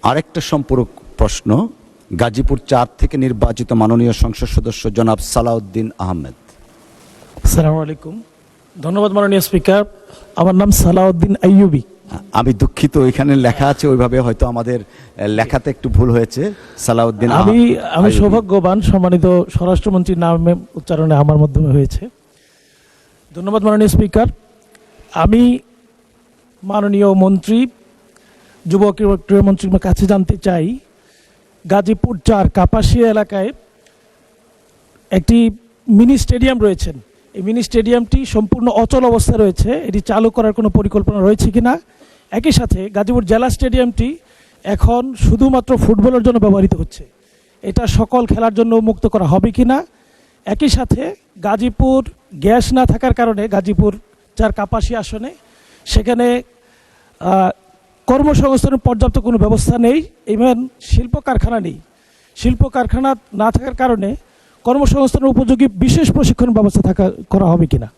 আরেকটা সম্পূরক প্রশ্ন, গাজীপুর 4 থেকে নির্বাচিত মাননীয় সংসদ সদস্য জনাব সালাউদ্দিন আহমেদ। আসসালামু আলাইকুম। ধন্যবাদ মাননীয় স্পিকার। আমার নাম সালাউদ্দিন আইয়ুবী। আমি দুঃখিত, এখানে লেখা আছে ওইভাবে, হয়তো আমাদের লেখাতে একটু ভুল হয়েছে। সালাউদ্দিন আমি সৌভাগ্যবান, সম্মানিত স্বরাষ্ট্রমন্ত্রীর নামে উচ্চারণে আমার মাধ্যমে হয়েছে। ধন্যবাদ মাননীয় স্পিকার। আমি মাননীয় মন্ত্রী, যুব ক্রীড়ামন্ত্রীর কাছে জানতে চাই, গাজীপুর 4 কাপাসিয়া এলাকায় একটি মিনি স্টেডিয়াম রয়েছেন, এই মিনি স্টেডিয়ামটি সম্পূর্ণ অচল অবস্থায় রয়েছে, এটি চালু করার কোনো পরিকল্পনা রয়েছে কিনা? একই সাথে গাজীপুর জেলা স্টেডিয়ামটি এখন শুধুমাত্র ফুটবলের জন্য ব্যবহৃত হচ্ছে, এটা সকল খেলার জন্য মুক্ত করা হবে কিনা? একই সাথে গাজীপুর গ্যাস না থাকার কারণে গাজীপুর 4 কাপাসিয়া আসনে সেখানে কর্মসংস্থানের পর্যাপ্ত কোনো ব্যবস্থা নেই, ইভেন শিল্প কারখানা নেই। শিল্প কারখানা না থাকার কারণে কর্মসংস্থানের উপযোগী বিশেষ প্রশিক্ষণ ব্যবস্থা করা হবে কিনা?